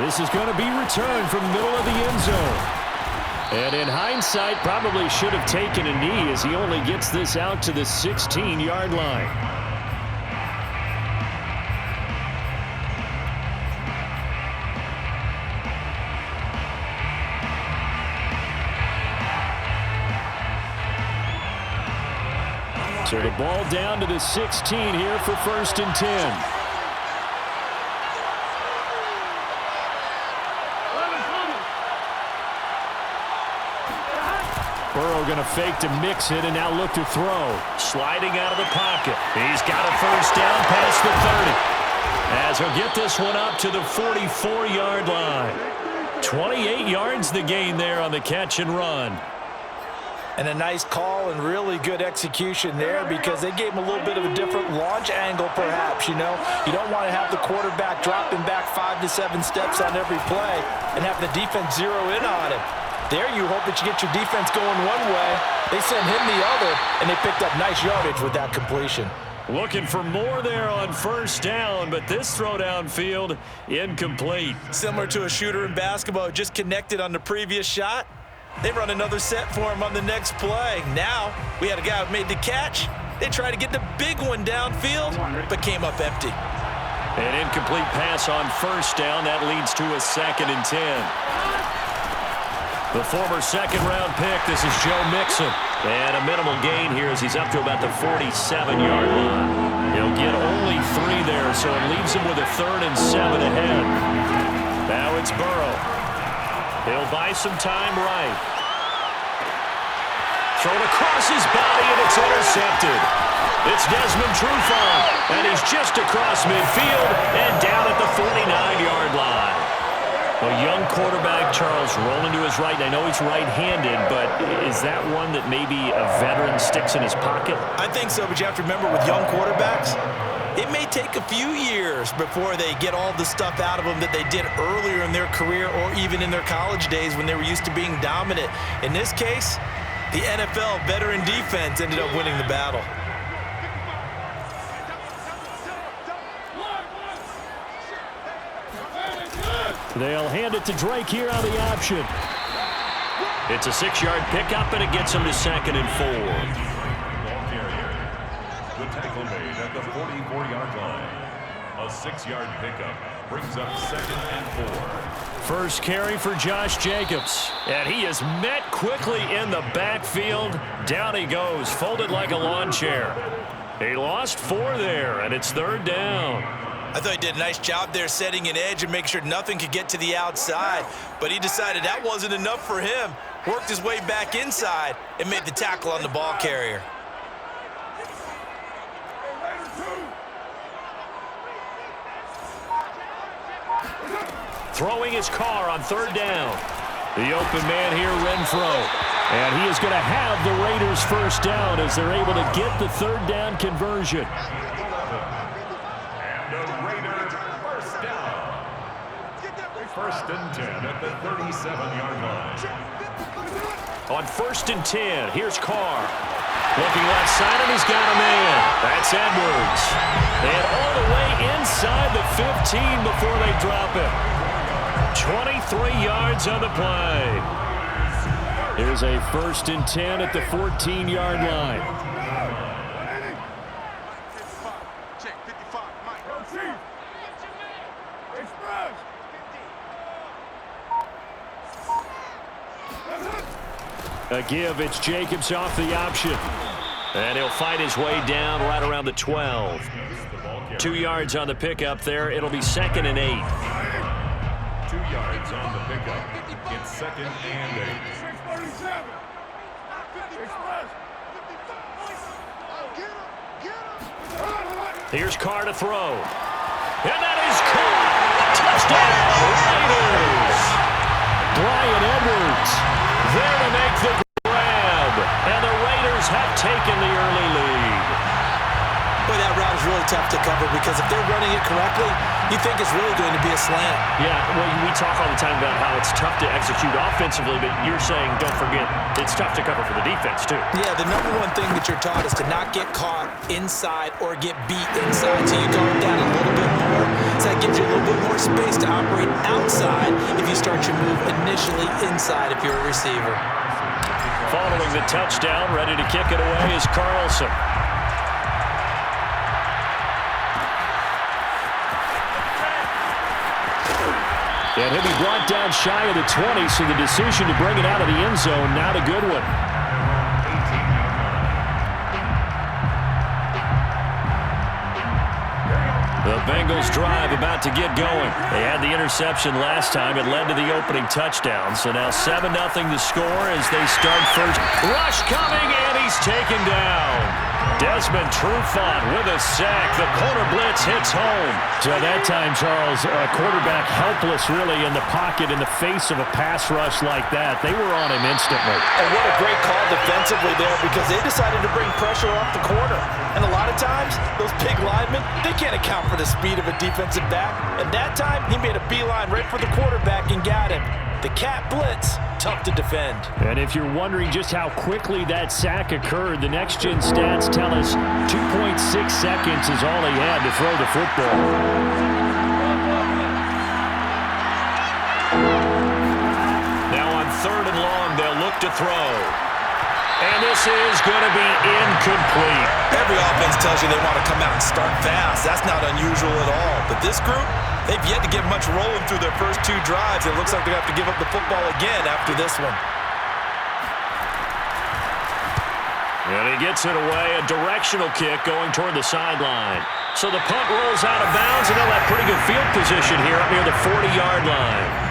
This is going to be returned from the middle of the end zone. And in hindsight, probably should have taken a knee as he only gets this out to the 16-yard line. So the ball down to the 16 here for 1st and 10. Burrow going to fake to mix it and now look to throw. Sliding out of the pocket. He's got a 1st down past the 30. As he'll get this one up to the 44-yard line. 28 yards the gain there on the catch and run. And a nice call and really good execution there because they gave him a little bit of a different launch angle perhaps, you know. You don't want to have the quarterback dropping back 5 to 7 steps on every play and have the defense zero in on him. There you hope that you get your defense going one way. They sent him the other, and they picked up nice yardage with that completion. Looking for more there on 1st down, but this throw downfield incomplete. Similar to a shooter in basketball, just connected on the previous shot. They run another set for him on the next play. Now, we had a guy who made the catch. They tried to get the big one downfield, but came up empty. An incomplete pass on 1st down. That leads to a 2nd and 10. The former 2nd-round pick, this is Joe Mixon. And a minimal gain here as he's up to about the 47-yard line. He'll get only 3 there, so it leaves him with a 3rd and 7 ahead. Now it's Burrow. He'll buy some time right. Thrown across his body, and it's intercepted. It's Desmond Trufant, and he's just across midfield and down at the 49-yard line. A young quarterback, Charles, rolling to his right. I know he's right-handed, but is that one that maybe a veteran sticks in his pocket? I think so, but you have to remember with young quarterbacks, it may take a few years before they get all the stuff out of them that they did earlier in their career or even in their college days when they were used to being dominant. In this case, the NFL veteran defense ended up winning the battle. They'll hand it to Drake here on the option. It's a 6-yard pickup, and it gets him to 2nd and 4. The tackle made at the 44-yard line. A 6-yard pickup brings up 2nd and 4. First carry for Josh Jacobs. And he is met quickly in the backfield. Down he goes, folded like a lawn chair. He lost 4 there, and it's 3rd down. I thought he did a nice job there setting an edge and making sure nothing could get to the outside. But he decided that wasn't enough for him. Worked his way back inside and made the tackle on the ball carrier. Throwing his car on 3rd down. The open man here, Renfro. And he is going to have the Raiders 1st down as they're able to get the 3rd down conversion. First and 10 at the 37-yard line. On 1st and 10, here's Carr. Looking left side, and he's got a man. That's Edwards. And all the way inside the 15 before they drop it. 23 yards on the play. Here's a 1st and 10 at the 14-yard line. A give, it's Jacobs off the option. And he'll fight his way down right around the 12. 2 yards on the pickup there. It'll be 2nd and 8. 2 yards on the pickup. It's 2nd and 8. Here's Carr to throw. And that is caught. Touchdown, Raiders. Bryan Edwards there to make the grab. And the Raiders have taken the early lead. Boy, that route is really tough to cover because if they're running it correctly, you think it's really going to be a slant. Yeah, well, we talk all the time about how it's tough to execute offensively, but you're saying, don't forget, it's tough to cover for the defense, too. Yeah, the number one thing that you're taught is to not get caught inside or get beat inside. So you guard down a little bit more. So that gives you a little bit more space to operate outside if you start your move initially inside if you're a receiver. Following the touchdown, ready to kick it away is Carlson. And he'll be brought down shy of the 20, so the decision to bring it out of the end zone, not a good one. The Bengals drive about to get going. They had the interception last time. It led to the opening touchdown. So now 7-0 the score as they start first. Rush coming, and he's taken down. Desmond Trufant with a sack. The corner blitz hits home. So that time, Charles, a quarterback helpless really in the pocket in the face of a pass rush like that. They were on him instantly. And what a great call defensively there because they decided to bring pressure off the corner. And a lot of times, those big linemen, they can't account for the speed of a defensive back. And that time, he made a beeline right for the quarterback and got him. The cat blitz, tough to defend. And if you're wondering just how quickly that sack occurred, the next-gen stats tell us 2.6 seconds is all he had to throw the football. Now on 3rd and long, they'll look to throw. And this is going to be incomplete. Every offense tells you they want to come out and start fast. That's not unusual at all. But this group, they've yet to get much rolling through their first 2 drives. It looks like they have to give up the football again after this one. And he gets it away, a directional kick going toward the sideline. So the punt rolls out of bounds, and they'll have pretty good field position here up near the 40-yard line.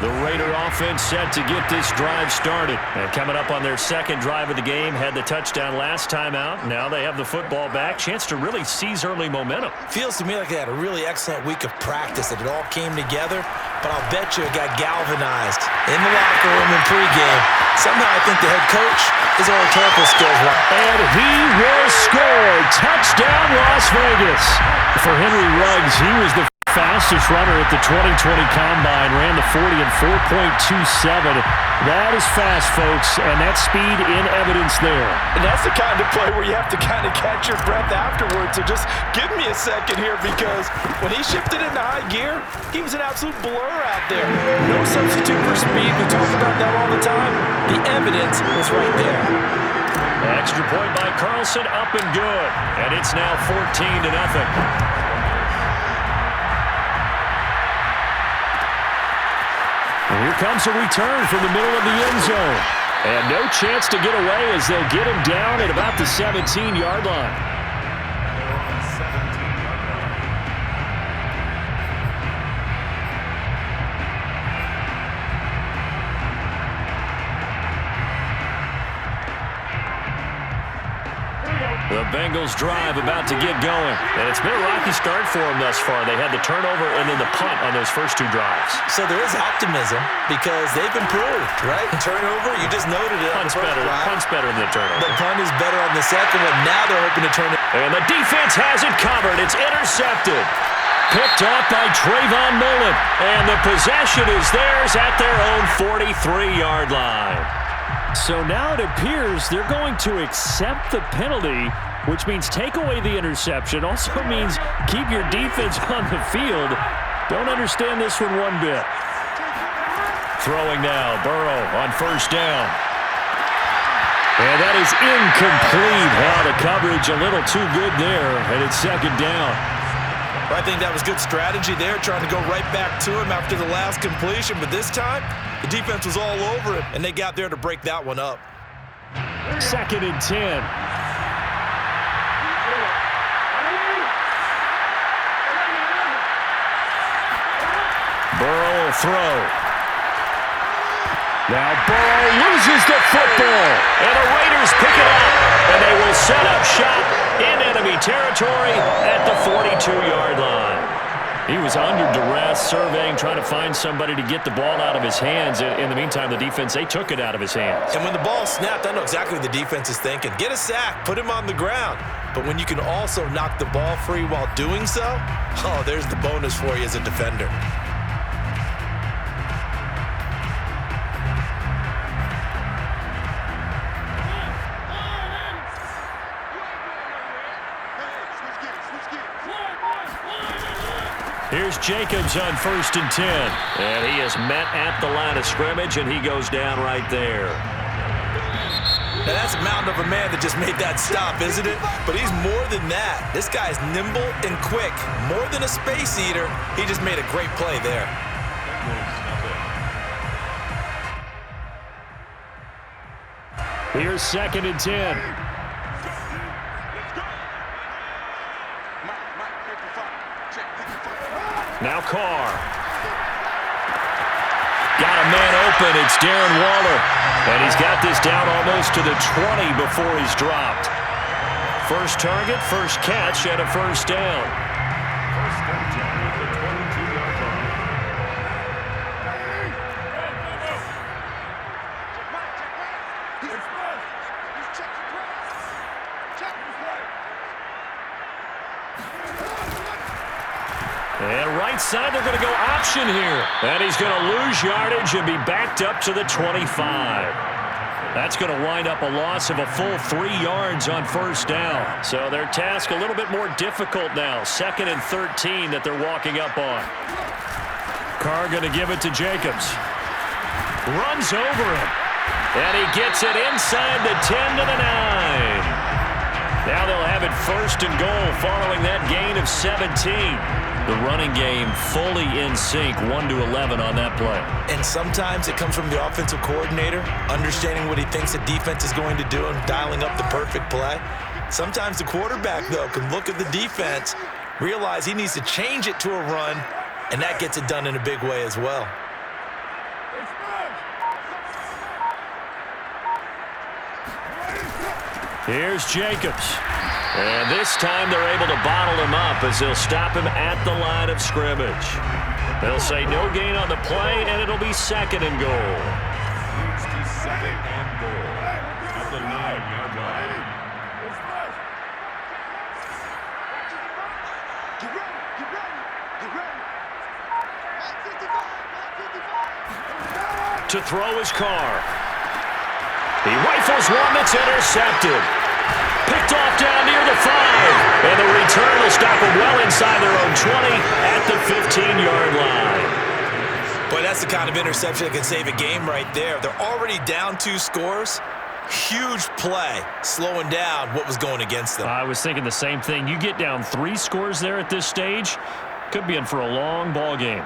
The Raider offense set to get this drive started. And coming up on their second drive of the game, had the touchdown last time out. Now they have the football back. Chance to really seize early momentum. Feels to me like they had a really excellent week of practice, that it all came together. But I'll bet you it got galvanized in the locker room in pregame. Somehow I think the head coach, his oratorical skills were. And he will score. Touchdown, Las Vegas. For Henry Ruggs, he was the fastest runner at the 2020 Combine, ran the 40 in 4.27. That is fast, folks, and that's speed in evidence there. And that's the kind of play where you have to kind of catch your breath afterwards. So just give me a second here, because when he shifted into high gear, he was an absolute blur out there. No substitute for speed. We talk about that all the time. The evidence was right there. Extra point by Carlson, up and good. And it's now 14-0. And here comes a return from the middle of the end zone. And no chance to get away as they'll get him down at about the 17-yard line. The Bengals drive about to get going. And it's been a rocky start for them thus far. They had the turnover and then the punt on those first 2 drives. So there is optimism because they've improved, right? Turnover, you just noted it. Punt's better than the turnover. The punt is better on the second one. Now they're hoping to turn it. And the defense has it covered. It's intercepted. Picked off by Trayvon Mullen. And the possession is theirs at their own 43-yard line. So now it appears they're going to accept the penalty, which means take away the interception. Also means keep your defense on the field. Don't understand this one bit. Throwing now, Burrow on first down. And that is incomplete. Wow, the coverage a little too good there, and it's second down. I think that was good strategy there, trying to go right back to him after the last completion. But this time, the defense was all over it, and they got there to break that one up. 2nd and 10. Burrow will throw. Now Burrow loses the football, and the Raiders pick it up, and they will set up shop in enemy territory at the 42-yard line. He was under duress, surveying, trying to find somebody to get the ball out of his hands. In the meantime, the defense, they took it out of his hands. And when the ball snapped, I know exactly what the defense is thinking. Get a sack, put him on the ground. But when you can also knock the ball free while doing so, oh, there's the bonus for you as a defender. Here's Jacobs on 1st and 10. And he is met at the line of scrimmage, and he goes down right there. Now, that's a mountain of a man that just made that stop, isn't it? But he's more than that. This guy's nimble and quick. More than a space eater. He just made a great play there. Here's 2nd and 10. Now Carr. Got a man open. It's Darren Waller. And he's got this down almost to the 20 before he's dropped. First target, first catch, and a first down. First and 10 at the 22-yard line. And right side, they're going to go option here. And he's going to lose yardage and be backed up to the 25. That's going to wind up a loss of a full 3 yards on first down. So their task a little bit more difficult now. 2nd and 13 that they're walking up on. Carr going to give it to Jacobs. Runs over him. And he gets it inside the 10 to the 9. Now they'll have it 1st and goal following that gain of 17. The running game fully in sync, 1-11 on that play. And sometimes it comes from the offensive coordinator, understanding what he thinks the defense is going to do and dialing up the perfect play. Sometimes the quarterback, though, can look at the defense, realize he needs to change it to a run, and that gets it done in a big way as well. Here's Jacobs. And this time they're able to bottle him up as they'll stop him at the line of scrimmage. They'll say no gain on the play, and it'll be 2nd and goal. Leads to 2nd and goal at the 9-yard line. To throw his Carr. He rifles one that's intercepted. Picked off down near the 5. And the return will stop them well inside their own 20 at the 15-yard line. Boy, that's the kind of interception that can save a game right there. They're already down 2 scores. Huge play, slowing down what was going against them. I was thinking the same thing. You get down 3 scores there at this stage, could be in for a long ball game.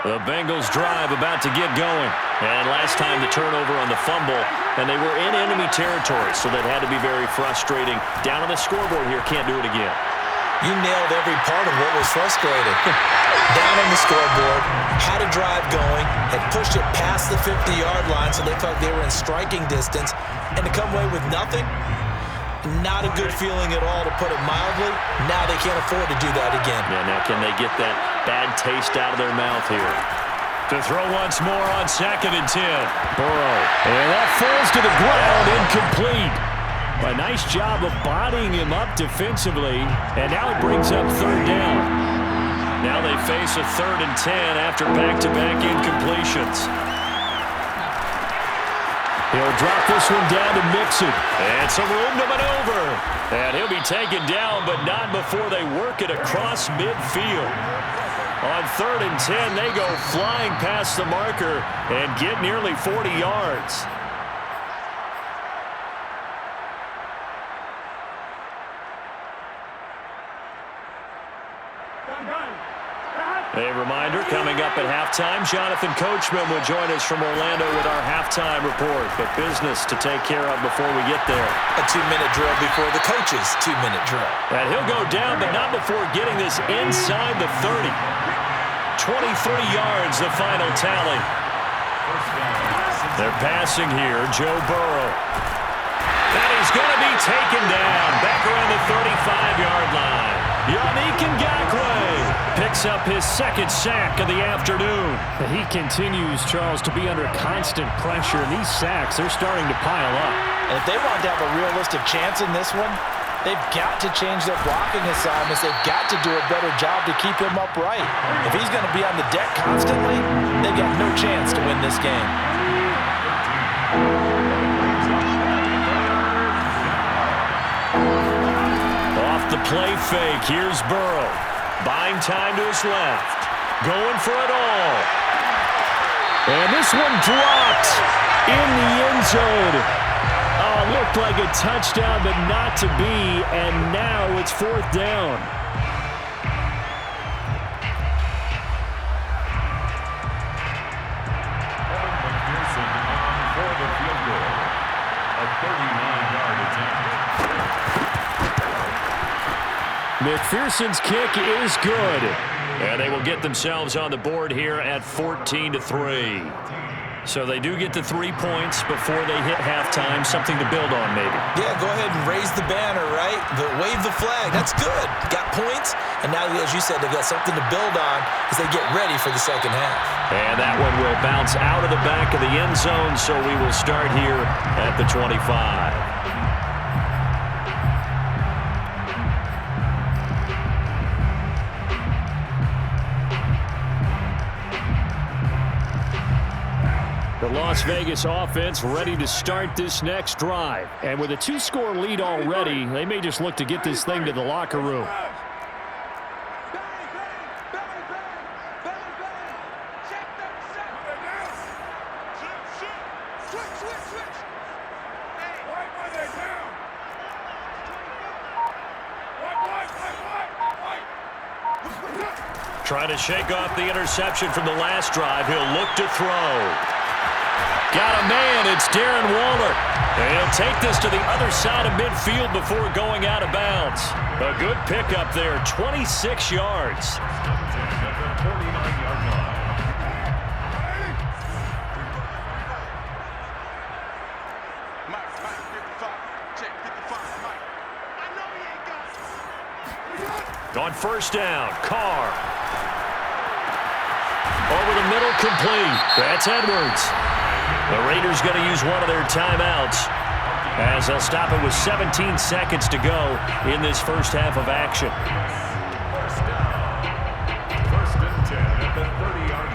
The Bengals drive about to get going. And last time the turnover on the fumble, and they were in enemy territory, so that had to be very frustrating. Down on the scoreboard here, can't do it again. You nailed every part of what was frustrating. Down on the scoreboard, had a drive going, had pushed it past the 50-yard line so they felt they were in striking distance, and to come away with nothing, not a good feeling at all, to put it mildly. Now they can't afford to do that again. Yeah, now can they get that bad taste out of their mouth here? To throw once more on 2nd and 10. Burrow. And that falls to the ground, incomplete. A nice job of bodying him up defensively. And now it brings up 3rd down. Now they face a 3rd and 10 after back-to-back incompletions. He'll drop this one down to Mixon. And some room to maneuver. And he'll be taken down, but not before they work it across midfield. On 3rd and 10, they go flying past the marker and get nearly 40 yards. A reminder, coming up at halftime, Jonathan Coachman will join us from Orlando with our halftime report. But business to take care of before we get there. A 2-minute drill before the coach's 2-minute drill. And he'll go down, but not before getting this inside the 30. 23 yards, the final tally. They're passing here, Joe Burrow. And he's going to be taken down back around the 35-yard line. Yannick Ngakoue picks up his second sack of the afternoon. He continues, Charles, to be under constant pressure, and these sacks, they're starting to pile up. And if they want to have a realistic chance in this one, they've got to change their blocking assignments. They've got to do a better job to keep him upright. If he's going to be on the deck constantly, they've got no chance to win this game. Off the play fake, here's Burrow. Buying time to his left. Going for it all. And this one dropped in the end zone. Oh, looked like a touchdown, but not to be. And now it's fourth down. For the field goal. A 39-yard attempt. McPherson's kick is good. And they will get themselves on the board here at 14-3. So they do get the 3 points before they hit halftime. Something to build on, maybe. Yeah, go ahead and raise the banner, right? Wave the flag. That's good. Got points. And now, as you said, they've got something to build on as they get ready for the second half. And that one will bounce out of the back of the end zone. So we will start here at the 25. The Las Vegas offense ready to start this next drive. And with a 2-score lead already, they may just look to get this thing to the locker room. Trying to shake off the interception from the last drive. He'll look to throw. Got a man. It's Darren Waller. And he'll take this to the other side of midfield before going out of bounds. A good pickup there, 26 yards. At the 49-yard line. Mike, 55. Check 55, Mike. I know he ain't got it. On first down, Carr. Over the middle, complete. That's Edwards. The Raiders going to use one of their timeouts as they'll stop it with 17 seconds to go in this first half of action. First down. First and 10 at the 30-yard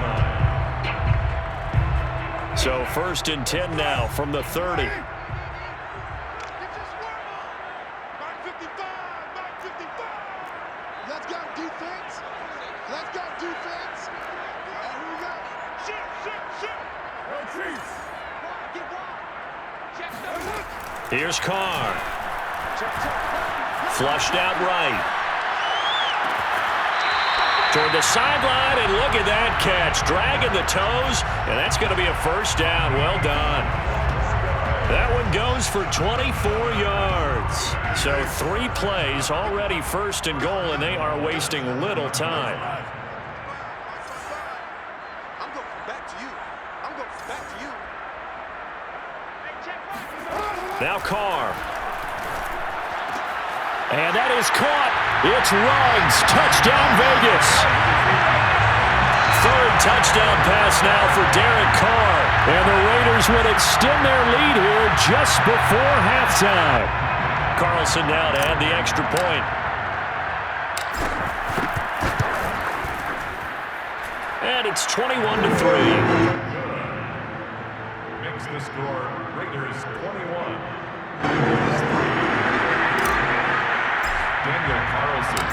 line. So first and 10 now from the 30. Get your swerve on. Mike 55, Mike 55. Let's go defense. Let's go defense. And here we go. Shoot. Oh, Chiefs. Get wide. Check those. Here's Carr. Flushed out right. Toward the sideline, and look at that catch. Dragging the toes, and that's going to be a first down. Well done. That one goes for 24 yards. So 3 plays, already first and goal, and they are wasting little time. I'm going back to you. Now Carr. And that is caught. It's Ruggs. Touchdown, Vegas. Third touchdown pass now for Derek Carr. And the Raiders would extend their lead here just before halftime. Carlson now to add the extra point. And it's 21-3. Makes the score Raiders 21. Daniel Carlson.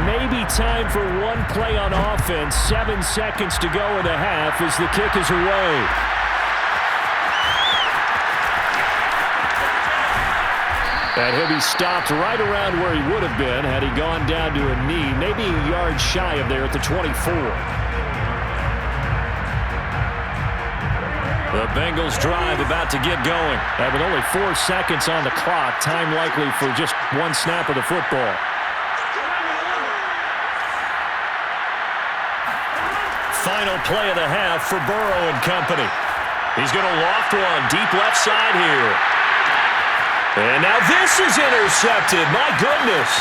Maybe time for one play on offense. 7 seconds to go in the half as the kick is away. And he'll be stopped right around where he would have been had he gone down to a knee, maybe a yard shy of there at the 24. The Bengals drive about to get going. And with only 4 seconds on the clock, time likely for just one snap of the football. Final play of the half for Burrow and company. He's going to loft one deep left side here. And now this is intercepted. My goodness.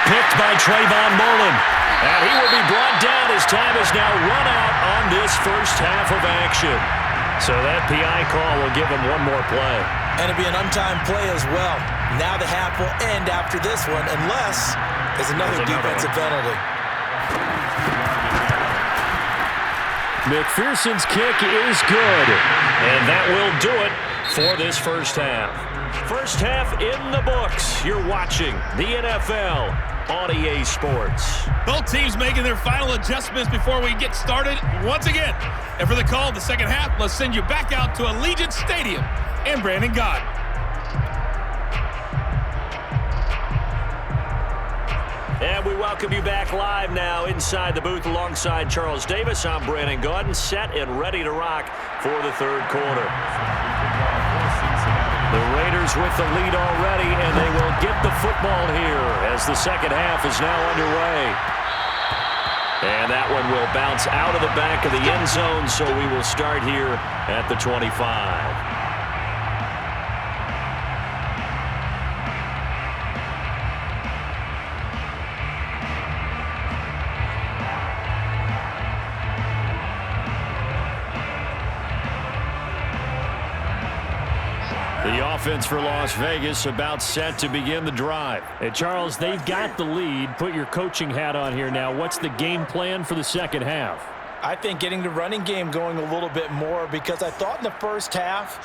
Picked by Trayvon Mullen. And he will be brought down. His time is now run out on this first half of action. So that PI call will give him one more play. And it'll be an untimed play as well. Now the half will end after this one, unless there's another defensive penalty. McPherson's kick is good. And that will do it for this first half. First half in the books. You're watching the NFL on EA Sports. Both teams making their final adjustments before we get started once again. And for the call of the second half, let's send you back out to Allegiant Stadium in Brandon Gott. And we welcome you back live now inside the booth alongside Charles Davis. I'm Brandon Gaudin, set and ready to rock for the third quarter. The Raiders with the lead already, and they will get the football here as the second half is now underway. And that one will bounce out of the back of the end zone, so we will start here at the 25. The offense for Las Vegas about set to begin the drive. Hey, Charles, they've got the lead. Put your coaching hat on here now. What's the game plan for the second half? I think getting the running game going a little bit more, because I thought in the first half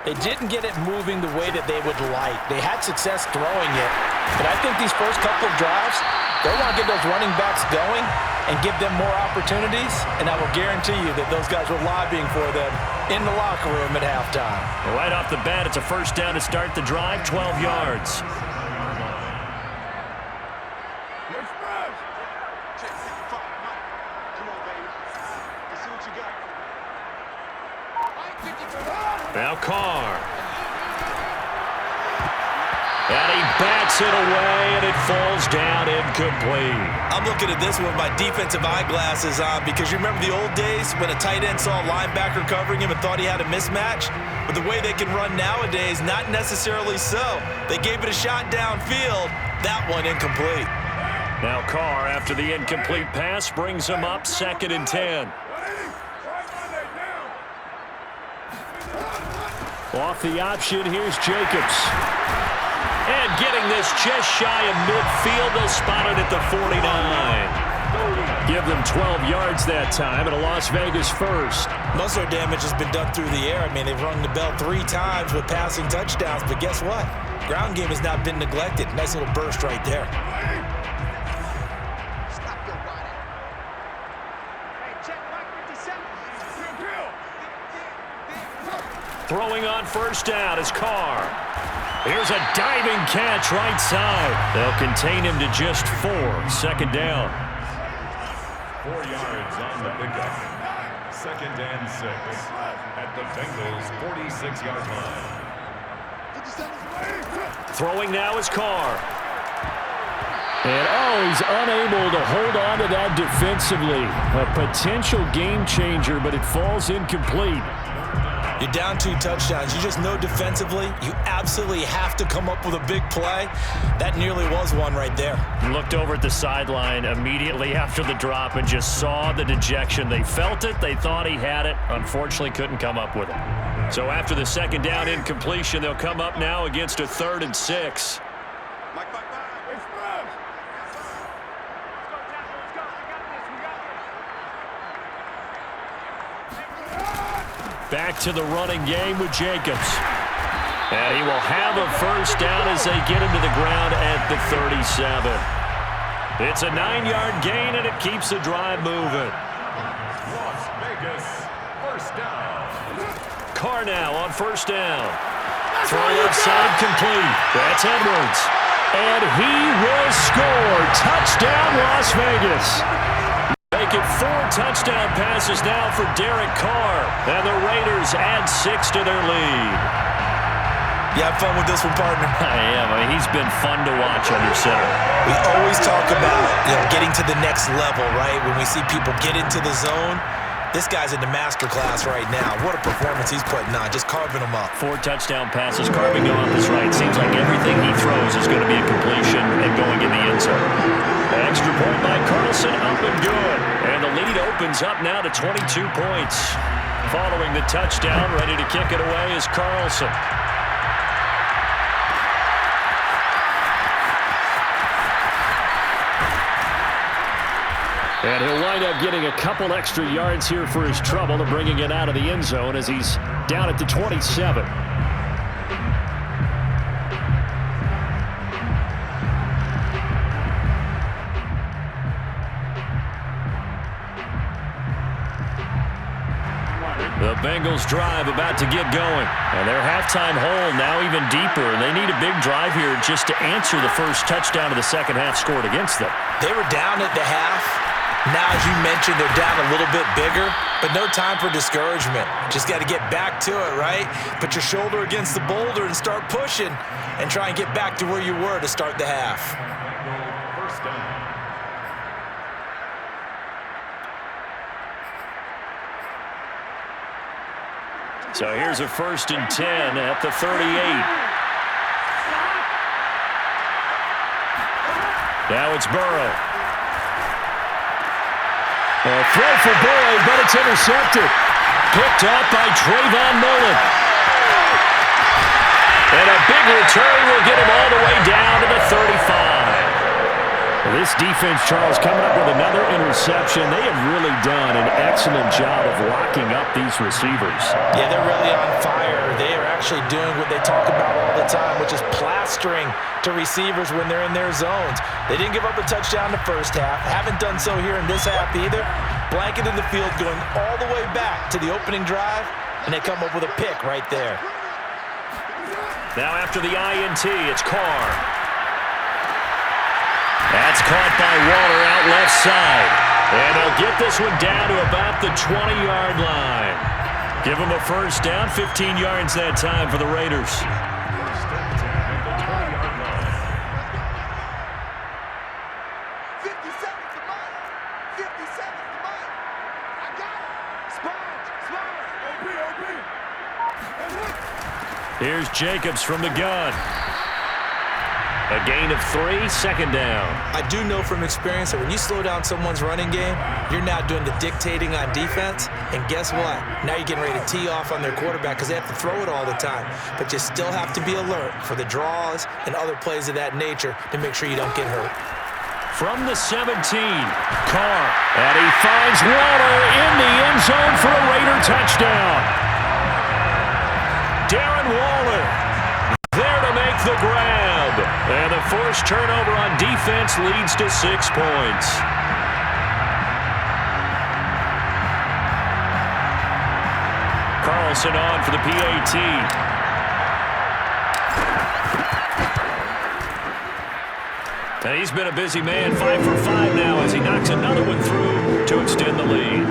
they didn't get it moving the way that they would like. They had success throwing it, but I think these first couple of drives, they want to get those running backs going and give them more opportunities, and I will guarantee you that those guys were lobbying for them in the locker room at halftime. Right off the bat, it's a first down to start the drive, 12 yards. Now Carr. And he bats it away, and it falls down incomplete. I'm looking at this one with my defensive eyeglasses on, because you remember the old days when a tight end saw a linebacker covering him and thought he had a mismatch? But the way they can run nowadays, not necessarily so. They gave it a shot downfield. That one incomplete. Now Carr, after the incomplete pass, brings him up 2nd and 10. Off the option, here's Jacobs. And getting this just shy of midfield, they'll spot it at the 49. Give them 12 yards that time, and a Las Vegas first. Most of their damage has been done through the air. I mean, they've rung the bell 3 times with passing touchdowns, but guess what? Ground game has not been neglected. Nice little burst right there. Throwing on first down is Carr. Here's a diving catch right side. They'll contain him to just 4. 2nd down. 4 yards on the pickup. 2nd and 6 at the Bengals' 46-yard line. Throwing now is Carr. And he's unable to hold on to that defensively. A potential game changer, but it falls incomplete. You're down 2 touchdowns. You just know defensively you absolutely have to come up with a big play. That nearly was one right there. Looked over at the sideline immediately after the drop and just saw the dejection. They felt it. They thought he had it. Unfortunately, couldn't come up with it. So after the 2nd down incompletion, they'll come up now against a 3rd and 6. Back to the running game with Jacobs. And he will have a first down as they get him to the ground at the 37. It's a 9-yard gain, and it keeps the drive moving. Las Vegas, first down. Carr now on first down. Throw outside complete. That's Edwards. And he will score. Touchdown, Las Vegas. Make it 4 touchdown passes now for Derek Carr. And the Raiders add 6 to their lead. You have fun with this one, partner? I am. I mean, he's been fun to watch under center. We always talk about getting to the next level, right? When we see people get into the zone, This guy's in the master class right now. What a performance he's putting on, just carving them up. 4 touchdown passes, carving them up is right. Seems like everything he throws is going to be a completion and going in the end zone. An extra point by Carlson, up and good. And the lead opens up now to 22 points. Following the touchdown, ready to kick it away is Carlson. And he'll wind up getting a couple extra yards here for his trouble to bringing it out of the end zone as he's down at the 27. The Bengals drive about to get going. And their halftime hole now even deeper. And they need a big drive here just to answer the first touchdown of the second half scored against them. They were down at the half. Now, as you mentioned, they're down a little bit bigger, but no time for discouragement. Just got to get back to it, right? Put your shoulder against the boulder and start pushing and try and get back to where you were to start the half. First down. So here's a 1st and 10 at the 38. Now it's Burrow. A throw for Boyd, but it's intercepted. Picked up by Trayvon Mullen. And a big return will get him all the way down to the 35. This defense, Charles, coming up with another interception. They have really done an excellent job of locking up these receivers. Yeah, they're really on fire. They are actually doing what they talk about all the time, which is plastering to receivers when they're in their zones. They didn't give up a touchdown in the first half. Haven't done so here in this half either. Blanket in the field going all the way back to the opening drive, and they come up with a pick right there. Now after the INT, it's Carr. That's caught by Waller out left side. And they'll get this one down to about the 20-yard line. Give them a first down, 15 yards that time for the Raiders. First and 10 at the 20-yard line. 50 seconds to mine. 50 seconds to mine. I got it. Sponge. OP. Here's Jacobs from the gun. A gain of 3, second down. I do know from experience that when you slow down someone's running game, you're now doing the dictating on defense. And guess what? Now you're getting ready to tee off on their quarterback because they have to throw it all the time. But you still have to be alert for the draws and other plays of that nature to make sure you don't get hurt. From the 17, Carr. And he finds Waller in the end zone for a Raider touchdown. Darren Waller there to make the grab. And the forced turnover on defense leads to 6 points. Carlson on for the PAT. And he's been a busy man, 5 for 5 now as he knocks another one through to extend the lead.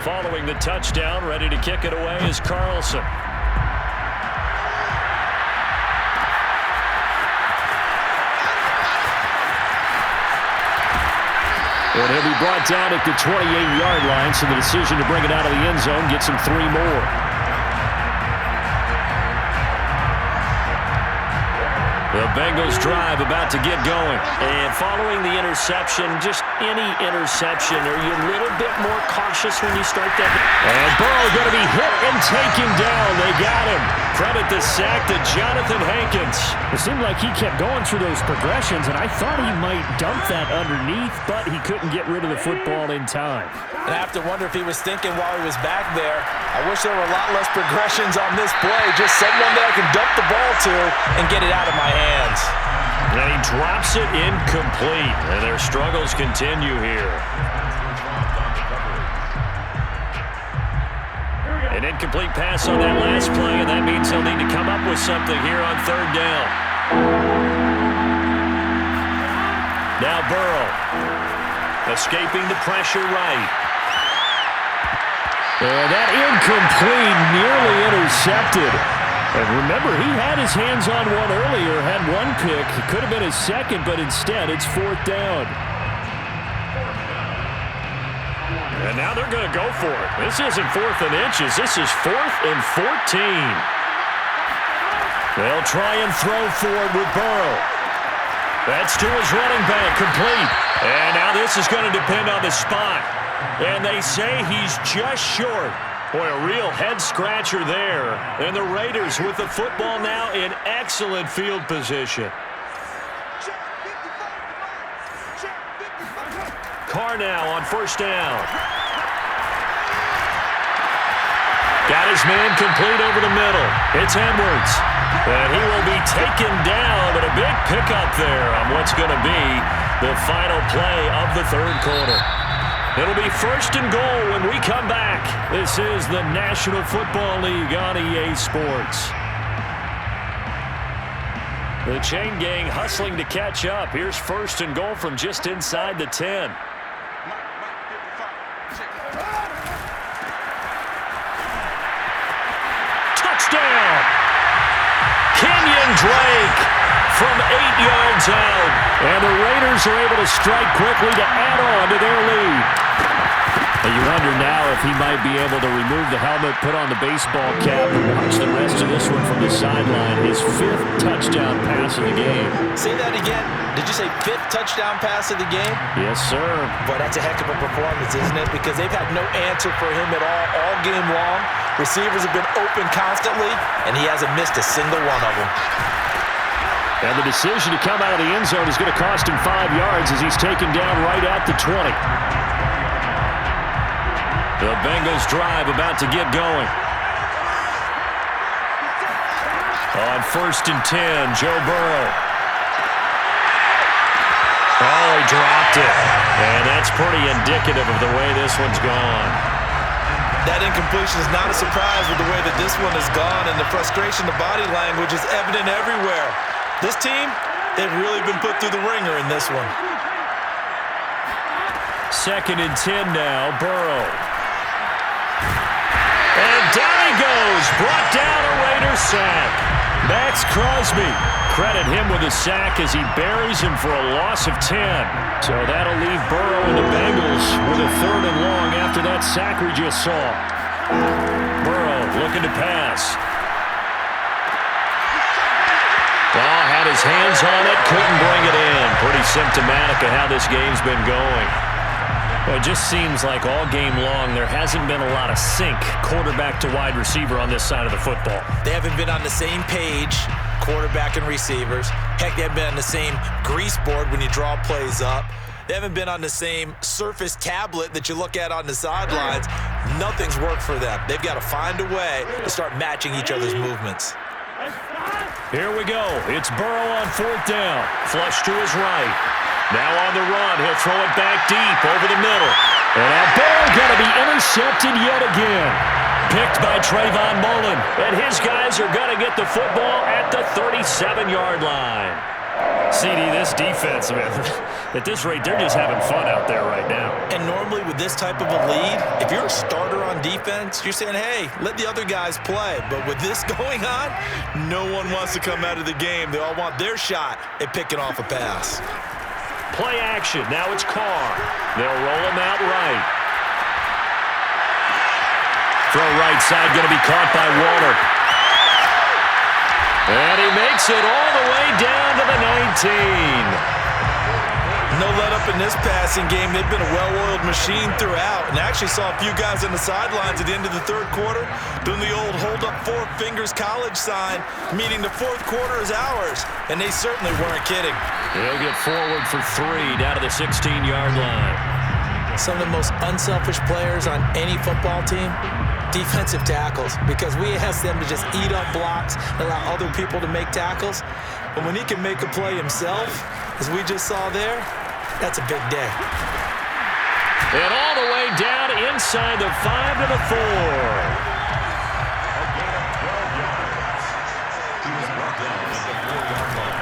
Following the touchdown, ready to kick it away is Carlson. And he'll be brought down at the 28-yard line, so the decision to bring it out of the end zone gets him 3 more. The Bengals drive about to get going. And following the interception, just any interception, are you a little bit more cautious when you start that? And Burrow going to be hit and taken down. They got him. Credit the sack to Jonathan Hankins. It seemed like he kept going through those progressions, and I thought he might dump that underneath, but he couldn't get rid of the football in time. And I have to wonder if he was thinking while he was back there, I wish there were a lot less progressions on this play. Just someone that I can dump the ball to and get it out of my hands. And he drops it incomplete. And their struggles continue here. An incomplete pass on that last play, and that means they'll need to come up with something here on 3rd down. Now Burrow. Escaping the pressure right. And that incomplete, nearly intercepted. And remember, he had his hands on one earlier, had one pick. It could have been his second, but instead it's 4th down. And now they're going to go for it. This isn't 4th and inches. This is 4th and 14. They'll try and throw for it with Burrow. That's to his running back, complete. And now this is going to depend on the spot. And they say he's just short. Boy, a real head-scratcher there. And the Raiders with the football now in excellent field position. Carr now on 1st down. Got his man complete over the middle. It's Edwards. And he will be taken down, but a big pickup there on what's going to be the final play of the 3rd quarter. It'll be 1st and goal when we come back. This is the National Football League on EA Sports. The chain gang hustling to catch up. Here's 1st and goal from just inside the 10. Touchdown! Kenyon Drake from 8 yards out. And the Raiders are able to strike quickly to add on to their lead. And you wonder now if he might be able to remove the helmet, put on the baseball cap, and watch the rest of this one from the sideline. His 5th touchdown pass of the game. Say that again. Did you say 5th touchdown pass of the game? Yes, sir. Boy, that's a heck of a performance, isn't it? Because they've had no answer for him at all game long. Receivers have been open constantly, and he hasn't missed a single one of them. And the decision to come out of the end zone is going to cost him 5 yards as he's taken down right at the 20. The Bengals drive about to get going. On 1st and 10, Joe Burrow. Oh, he dropped it. And that's pretty indicative of the way this one's gone. That incompletion is not a surprise with the way that this one has gone, and the frustration, the body language is evident everywhere. This team, they've really been put through the ringer in this one. 2nd and 10 now, Burrow. And down he goes, brought down a Raider sack. Max Crosby, credit him with a sack as he buries him for a loss of 10. So that'll leave Burrow and the Bengals with a 3rd and long after that sack we just saw. Burrow looking to pass. Well, had his hands on it, couldn't bring it in. Pretty symptomatic of how this game's been going. Well, it just seems like all game long there hasn't been a lot of sync quarterback to wide receiver on this side of the football. They haven't been on the same page, quarterback and receivers. Heck, they haven't been on the same grease board when you draw plays up. They haven't been on the same Surface tablet that you look at on the sidelines. Nothing's worked for them. They've got to find a way to start matching each other's movements. Here we go. It's Burrow on 4th down. Flush to his right. Now on the run. He'll throw it back deep over the middle. And now Burrow going to be intercepted yet again. Picked by Trayvon Mullen. And his guys are going to get the football at the 37-yard line. CD, this defense, man, at this rate, they're just having fun out there right now. And normally with this type of a lead, if you're a starter on defense, you're saying, hey, let the other guys play. But with this going on, no one wants to come out of the game. They all want their shot at picking off a pass. Play action. Now it's Carr. They'll roll him out right. Throw right side going to be caught by Waller. And he makes it all the way down to the 19. No let-up in this passing game. They've been a well-oiled machine throughout. And I actually saw a few guys on the sidelines at the end of the 3rd quarter doing the old hold-up 4 fingers college sign, meaning the 4th quarter is ours. And they certainly weren't kidding. He'll get forward for 3 down to the 16-yard line. Some of the most unselfish players on any football team, defensive tackles, because we ask them to just eat up blocks and allow other people to make tackles. And when he can make a play himself, as we just saw there, that's a big day. And all the way down inside the 5 to the 4. A gain of 12 yards. He was brought down at the 4-yard line.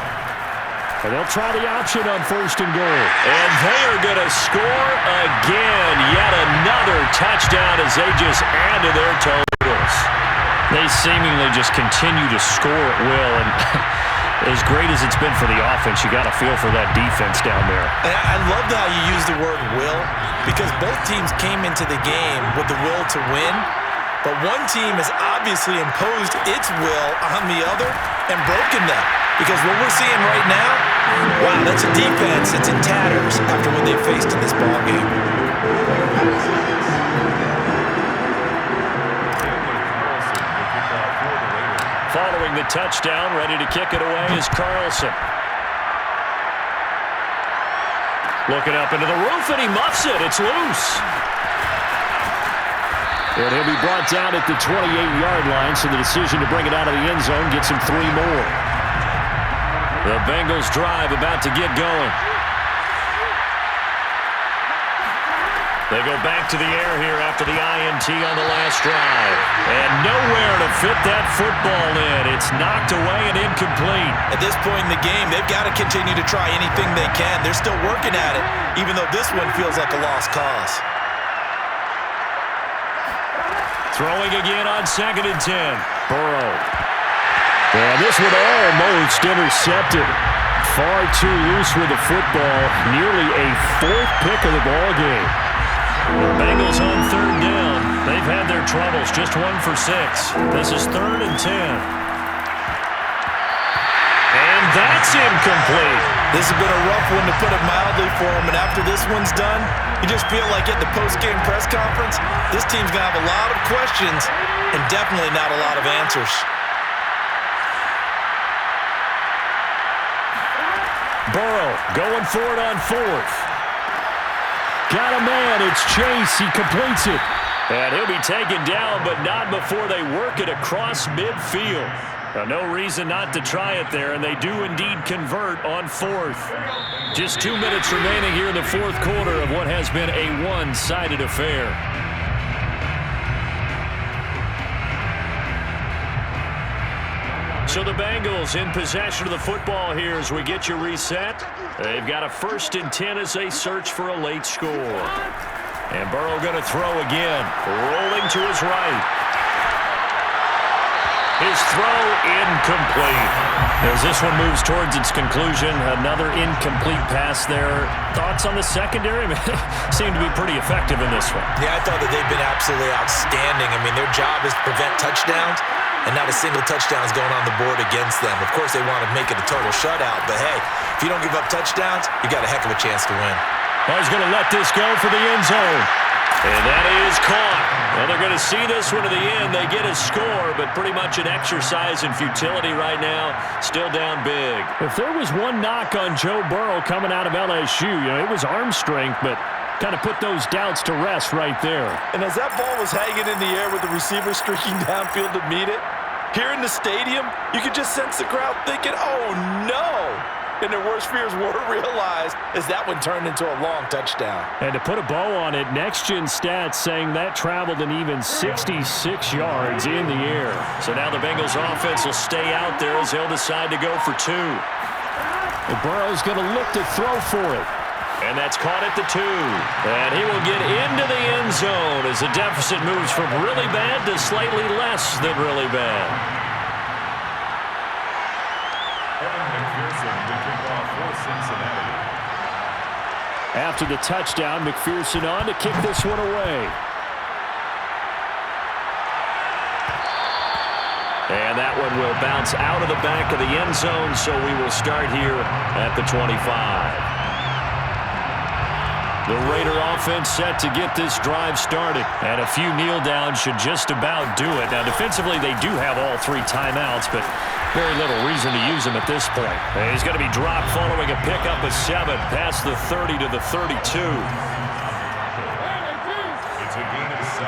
And they'll try the option on 1st and goal. And they are going to score again. Yet another touchdown as they just add to their totals. They seemingly just continue to score at will. And as great as it's been for the offense, you got to feel for that defense down there. And I love how you use the word will, because both teams came into the game with the will to win, but one team has obviously imposed its will on the other and broken them. Because what we're seeing right now, wow, that's a defense that's in tatters after what they faced in this ballgame. Following the touchdown, ready to kick it away is Carlson. Looking up into the roof, and he muffs it. It's loose. And he'll be brought down at the 28-yard line, so the decision to bring it out of the end zone gets him 3 more. The Bengals drive about to get going. They go back to the air here after the INT on the last drive. And nowhere to fit that football in. It's knocked away and incomplete. At this point in the game, they've got to continue to try anything they can. They're still working at it, even though this one feels like a lost cause. Throwing again on 2nd and 10. Burrow. And this one almost intercepted. Far too loose with the football. Nearly a 4th pick of the ball game. The Bengals on 3rd down. They've had their troubles. Just 1 for 6. This is 3rd and 10. And that's incomplete. This has been a rough one, to put it mildly, for them. And after this one's done, you just feel like at the post-game press conference, this team's going to have a lot of questions and definitely not a lot of answers. Burrow going for it on 4th. Got a man. It's Chase. He completes it. And he'll be taken down, but not before they work it across midfield. Now, no reason not to try it there, and they do indeed convert on 4th. Just 2 minutes remaining here in the 4th quarter of what has been a one-sided affair. So the Bengals in possession of the football here as we get you reset. They've got a 1st and 10 as they search for a late score. And Burrow going to throw again, rolling to his right. His throw incomplete. As this one moves towards its conclusion, another incomplete pass there. Thoughts on the secondary? Seem to be pretty effective in this one. Yeah, I thought that they've been absolutely outstanding. I mean, their job is to prevent touchdowns, and not a single touchdown is going on the board against them. Of course, they want to make it a total shutout, but hey, if you don't give up touchdowns, you got a heck of a chance to win. Well, he's going to let this go for the end zone. And that is caught. Well, they're going to see this one to the end. They get a score, but pretty much an exercise in futility right now. Still down big. If there was one knock on Joe Burrow coming out of LSU, it was arm strength, but kind of put those doubts to rest right there. And as that ball was hanging in the air with the receiver streaking downfield to meet it, here in the stadium, you could just sense the crowd thinking, oh, no. And their worst fears were realized as that one turned into a long touchdown. And to put a bow on it, Next Gen Stats saying that traveled an even 66 yards in the air. So now the Bengals offense will stay out there as they'll decide to go for 2. And Burrow's going to look to throw for it. And that's caught at the 2. And he will get into the end zone as the deficit moves from really bad to slightly less than really bad. After the touchdown, McPherson on to kick this one away. And that one will bounce out of the back of the end zone, so we will start here at the 25. The Raider offense set to get this drive started. And a few kneel downs should just about do it. Now, defensively, they do have all 3 timeouts, but very little reason to use them at this point. And he's going to be dropped following a pickup of 7 past the 30 to the 32. It's a gain of 7.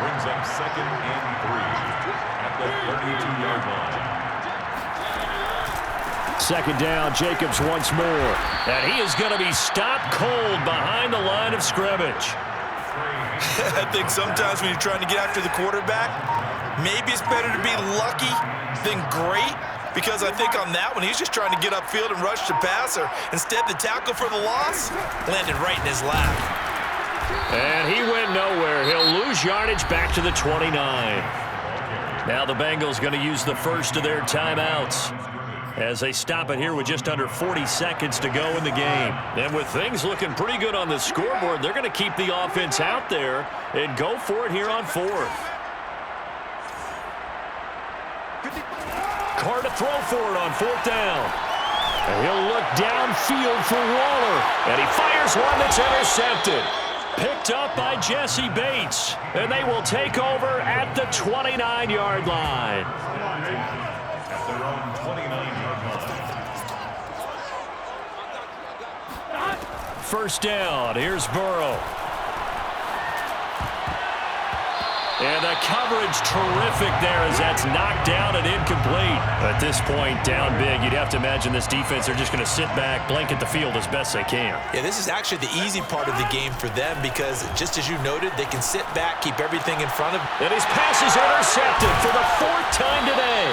Brings up 2nd and 3 at the 32-yard line. 2nd down, Jacobs once more. And he is going to be stopped cold behind the line of scrimmage. I think sometimes when you're trying to get after the quarterback, maybe it's better to be lucky than great. because I think on that one, he's just trying to get upfield and rush the passer. Instead, the tackle for the loss landed right in his lap. And he went nowhere. He'll lose yardage back to the 29. Now the Bengals going to use the first of their timeouts as they stop it here with just under 40 seconds to go in the game. And with things looking pretty good on the scoreboard, they're going to keep the offense out there and go for it here on fourth. Carr to throw for it on fourth down. And he'll look downfield for Waller. And he fires one that's intercepted. Picked up by Jesse Bates. And they will take over at the 29-yard line. At their own 29-yard line. First down. Here's Burrow. And the coverage terrific there as that's knocked down and incomplete. At this point, down big, you'd have to imagine this defense are just going to sit back, blanket the field as best they can. Yeah, this is actually the easy part of the game for them because, just as you noted, they can sit back, keep everything in front of them. And his pass is intercepted for the fourth time today.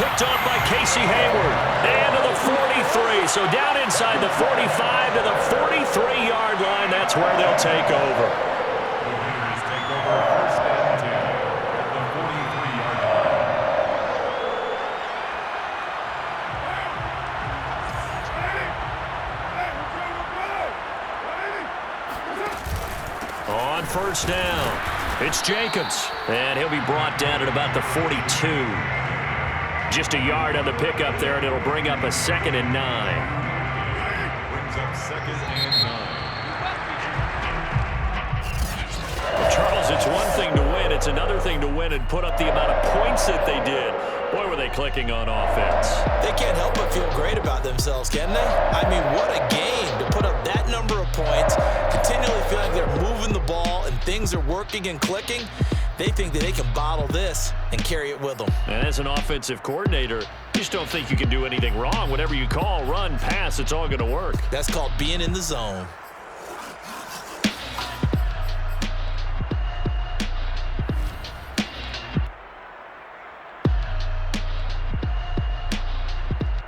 Picked up by Casey Hayward. And to the 43. So down inside the 45 to the 43-yard line. That's where they'll take over. On first down, it's Jacobs, and he'll be brought down at about the 42. Just a yard on the pickup there, and it'll bring up a 2nd and 9. Brings up 2nd and 9. Charles, it's one thing to win. It's another thing to win and put up the amount of points that they did. Boy, were they clicking on offense. They can't help but feel great about themselves, can they? I mean, what a game to put up that number of points, continually feeling they're moving the ball and things are working and clicking. They think that they can bottle this and carry it with them. And as an offensive coordinator, you just don't think you can do anything wrong. Whatever you call, run, pass, it's all going to work. That's called being in the zone.